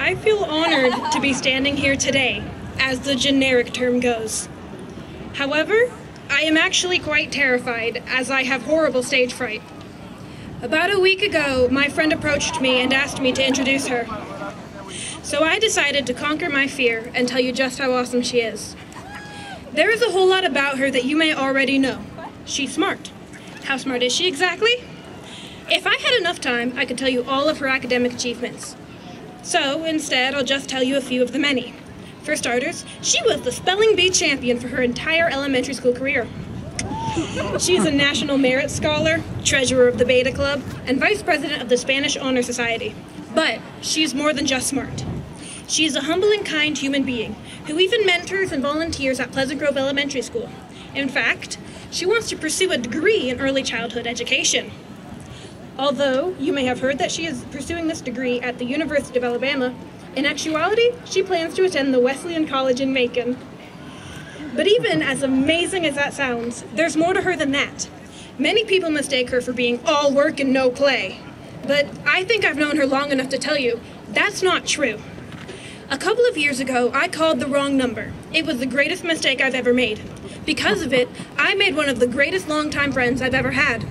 I feel honored to be standing here today, as the generic term goes. However, I am actually quite terrified, as I have horrible stage fright. About a week ago, my friend approached me and asked me to introduce her. So I decided to conquer my fear and tell you just how awesome she is. There is a whole lot about her that you may already know. She's smart. How smart is she exactly? If I had enough time, I could tell you all of her academic achievements. So instead, I'll just tell you a few of the many. For starters, she was the spelling bee champion for her entire elementary school career. She's a National Merit Scholar, treasurer of the Beta Club, and vice president of the Spanish Honor Society. But she's more than just smart. She's a humble and kind human being who even mentors and volunteers at Pleasant Grove Elementary School. In fact, she wants to pursue a degree in early childhood education. Although you may have heard that she is pursuing this degree at the University of Alabama, in actuality, she plans to attend the Wesleyan College in Macon. But even as amazing as that sounds, there's more to her than that. Many people mistake her for being all work and no play. But I think I've known her long enough to tell you, that's not true. A couple of years ago, I called the wrong number. It was the greatest mistake I've ever made. Because of it, I made one of the greatest longtime friends I've ever had.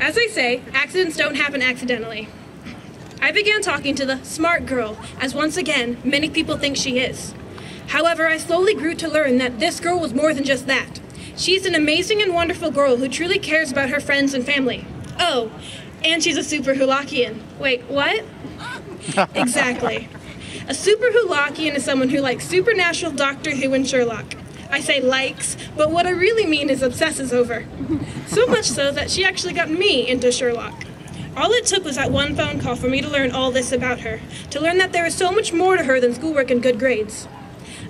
As they say, accidents don't happen accidentally. I began talking to the smart girl, as once again, many people think she is. However, I slowly grew to learn that this girl was more than just that. She's an amazing and wonderful girl who truly cares about her friends and family. Oh, and she's a super Hulakian. Wait, what? Exactly. A super Hulakian is someone who likes supernatural Doctor Who and Sherlock. I say likes, but what I really mean is obsesses over. So much so that she actually got me into Sherlock. All it took was that one phone call for me to learn all this about her, to learn that there is so much more to her than schoolwork and good grades.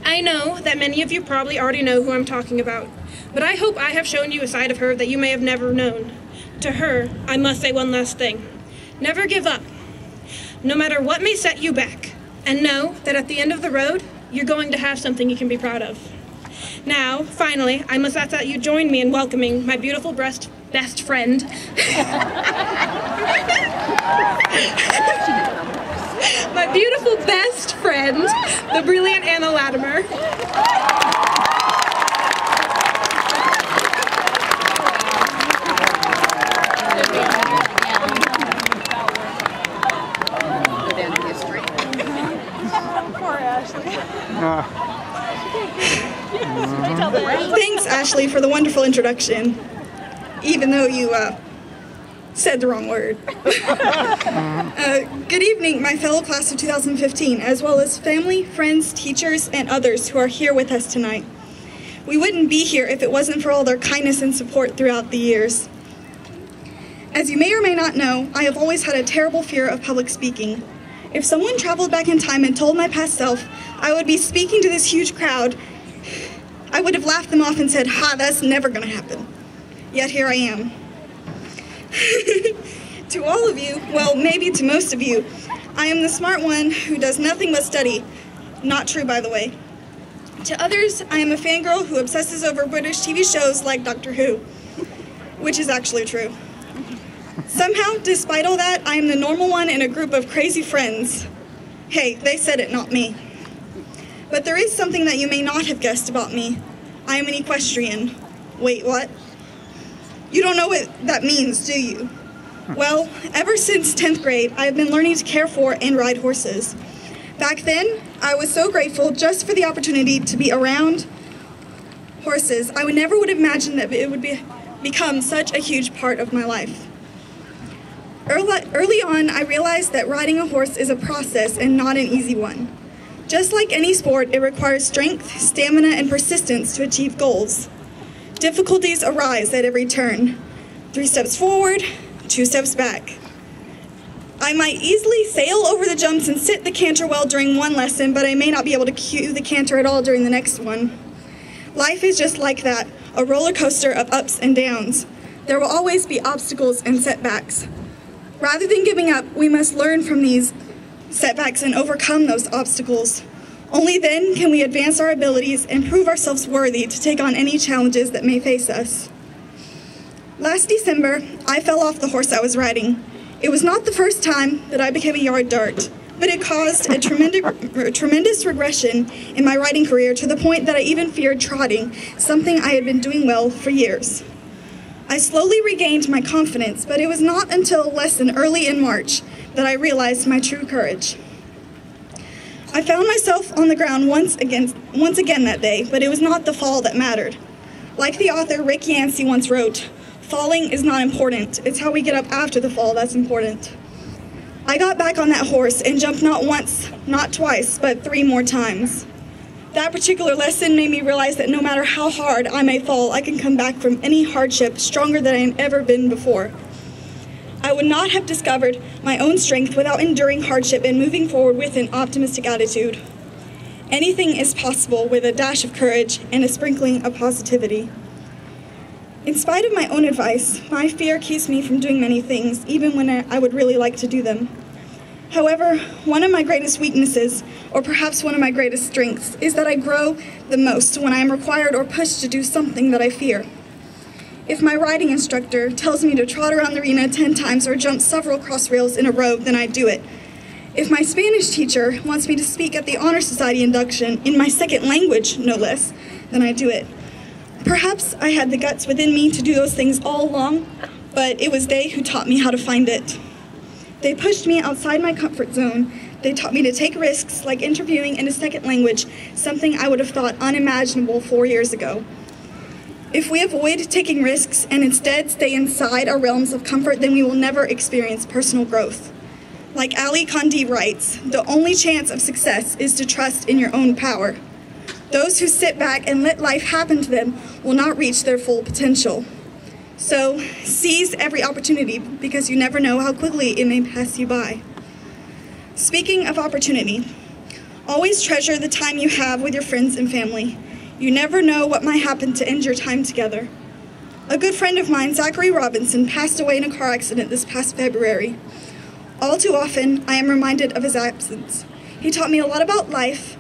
I know that many of you probably already know who I'm talking about, but I hope I have shown you a side of her that you may have never known. To her, I must say one last thing. Never give up, no matter what may set you back, and know that at the end of the road, you're going to have something you can be proud of. Now, finally, I must ask that you join me in welcoming my beautiful best friend, my beautiful best friend, the brilliant Anna Latimer. Thanks, Ashley, for the wonderful introduction, even though you said the wrong word. Good evening, my fellow class of 2015, as well as family, friends, teachers, and others who are here with us tonight. We wouldn't be here if it wasn't for all their kindness and support throughout the years. As you may or may not know, I have always had a terrible fear of public speaking. If someone traveled back in time and told my past self I would be speaking to this huge crowd, I would have laughed them off and said, "Ha, that's never going to happen." Yet here I am. To all of you, well, maybe to most of you, I am the smart one who does nothing but study. Not true, by the way. To others, I am a fangirl who obsesses over British TV shows like Doctor Who, which is actually true. Somehow, despite all that, I am the normal one in a group of crazy friends. Hey, they said it, not me. But there is something that you may not have guessed about me. I am an equestrian. Wait, what? You don't know what that means, do you? Well, ever since 10th grade, I have been learning to care for and ride horses. Back then, I was so grateful just for the opportunity to be around horses. I never would have imagined that it would become such a huge part of my life. Early on, I realized that riding a horse is a process and not an easy one. Just like any sport, it requires strength, stamina, and persistence to achieve goals. Difficulties arise at every turn. 3 steps forward, 2 steps back. I might easily sail over the jumps and sit the canter well during one lesson, but I may not be able to cue the canter at all during the next one. Life is just like that, a roller coaster of ups and downs. There will always be obstacles and setbacks. Rather than giving up, we must learn from these setbacks and overcome those obstacles. Only then can we advance our abilities and prove ourselves worthy to take on any challenges that may face us. Last December, I fell off the horse I was riding. It was not the first time that I became a yard dart. but it caused a tremendous regression in my writing career to the point that I even feared trotting, something I had been doing well for years. I slowly regained my confidence, but it was not until less than early in March that I realized my true courage. I found myself on the ground once again that day, but it was not the fall that mattered. Like the author Rick Yancey once wrote, "Falling is not important, it's how we get up after the fall that's important." I got back on that horse and jumped not once, not twice, but 3 more times. That particular lesson made me realize that no matter how hard I may fall, I can come back from any hardship stronger than I had ever been before. I would not have discovered my own strength without enduring hardship and moving forward with an optimistic attitude. Anything is possible with a dash of courage and a sprinkling of positivity. In spite of my own advice, my fear keeps me from doing many things, even when I would really like to do them. However, one of my greatest weaknesses, or perhaps one of my greatest strengths, is that I grow the most when I am required or pushed to do something that I fear. If my riding instructor tells me to trot around the arena 10 times or jump several cross rails in a row, then I do it. If my Spanish teacher wants me to speak at the Honor Society induction in my second language, no less, then I do it. Perhaps I had the guts within me to do those things all along, but it was they who taught me how to find it. They pushed me outside my comfort zone. They taught me to take risks, like interviewing in a second language, something I would have thought unimaginable 4 years ago. If we avoid taking risks and instead stay inside our realms of comfort, then we will never experience personal growth. Like Ali Kandi writes, the only chance of success is to trust in your own power. Those who sit back and let life happen to them will not reach their full potential. So seize every opportunity because you never know how quickly it may pass you by. Speaking of opportunity, always treasure the time you have with your friends and family. You never know what might happen to end your time together. A good friend of mine, Zachary Robinson, passed away in a car accident this past February. All too often, I am reminded of his absence. He taught me a lot about life,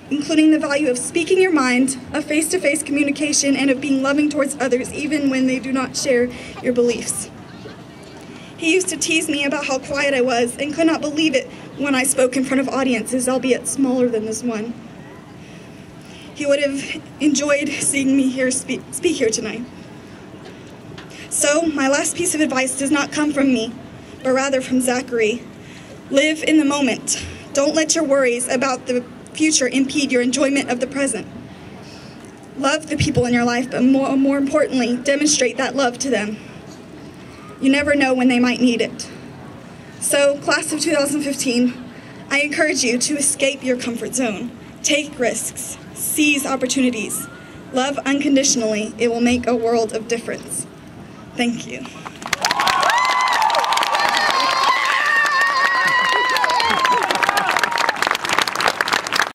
including the value of speaking your mind, of face-to-face communication, and of being loving towards others even when they do not share your beliefs. He used to tease me about how quiet I was and could not believe it when I spoke in front of audiences, albeit smaller than this one. He would have enjoyed seeing me speak here tonight. So, my last piece of advice does not come from me, but rather from Zachary. Live in the moment. Don't let your worries about the future impede your enjoyment of the present. Love the people in your life, but more importantly, demonstrate that love to them. You never know when they might need it. So, class of 2015, I encourage you to escape your comfort zone. Take risks. Seize opportunities. Love unconditionally. It will make a world of difference. Thank you.